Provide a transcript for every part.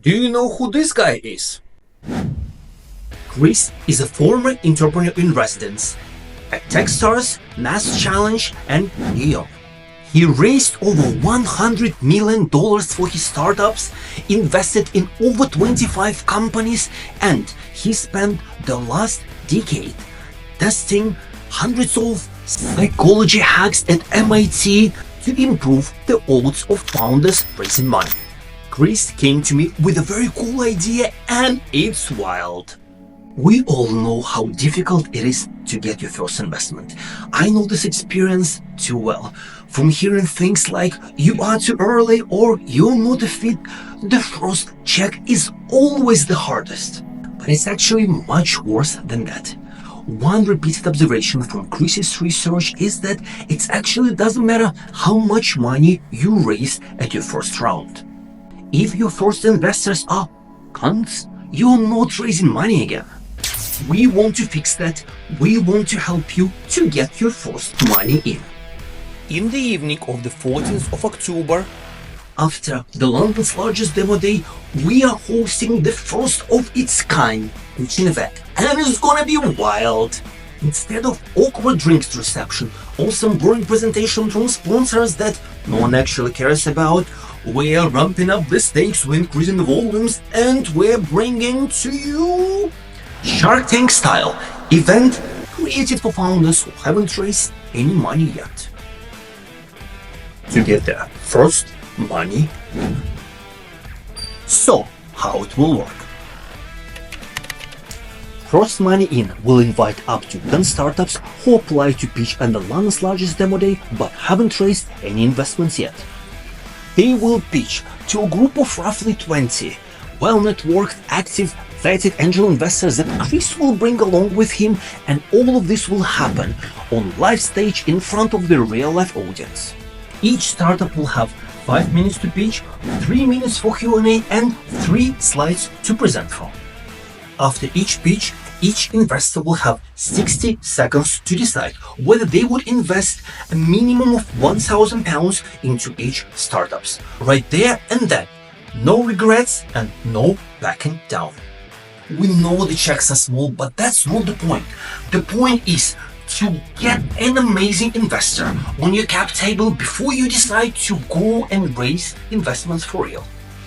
Do you know who this guy is? Chris is a former entrepreneur in residence at Techstars, Mass Challenge, and NEOM. He raised over $100 million for his startups, invested in over 25 companies, and he spent the last decade testing hundreds of psychology hacks at MIT to improve the odds of founders raising money. Chris came to me with a very cool idea, and it's wild. We all know how difficult it is to get your first investment. I know this experience too well. From hearing things like you are too early or you're not a fit, the first check is always the hardest. But it's actually much worse than that. One repeated observation from Chris's research is that it actually doesn't matter how much money you raise at your first round. If your first investors are cunts, you're not raising money again. We want to fix that. We want to help you to get your first money in. In the evening of the 14th of October, after the London's largest demo day, we are hosting the first of its kind pitching event, and it's gonna be wild. Instead of awkward drinks reception or some boring presentation from sponsors that no one actually cares about, we're ramping up the stakes, we're increasing the volumes, and we're bringing to you Shark Tank style event created for founders who haven't raised any money yet to get their first money in. So, how it will work? First Money In will invite up to 10 startups who apply to pitch at the London's largest demo day but haven't raised any investments yet. They will pitch to a group of roughly 20 well-networked, active, vetted angel investors that Chris will bring along with him, and all of this will happen on live stage in front of the real-life audience. Each startup will have 5 minutes to pitch, 3 minutes for Q&A, and 3 slides to present from. After each pitch, each investor will have 60 seconds to decide whether they would invest a minimum of £1,000 into each startups. Right there and then. No regrets and no backing down. We know the checks are small, but that's not the point. The point is to get an amazing investor on your cap table before you decide to go and raise investments for real.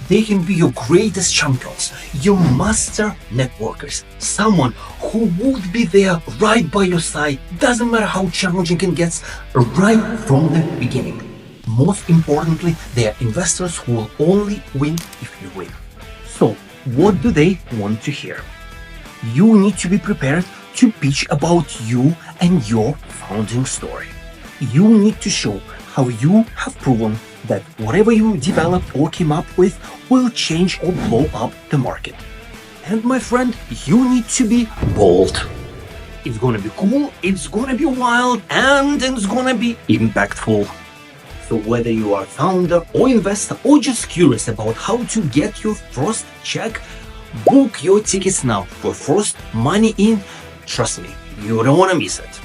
They can be your greatest champions, your master networkers, someone who would be there right by your side, doesn't matter how challenging it gets, right from the beginning. Most importantly, they are investors who will only win if you win. So, what do they want to hear? You need to be prepared to pitch about you and your founding story. You need to show how you have proven that whatever you developed or came up with will change or blow up the market. And my friend, you need to be bold. It's gonna be cool, it's gonna be wild, and it's gonna be impactful. So whether you are a founder or investor or just curious about how to get your first check, book your tickets now for First Money In. Trust me, you don't want to miss it.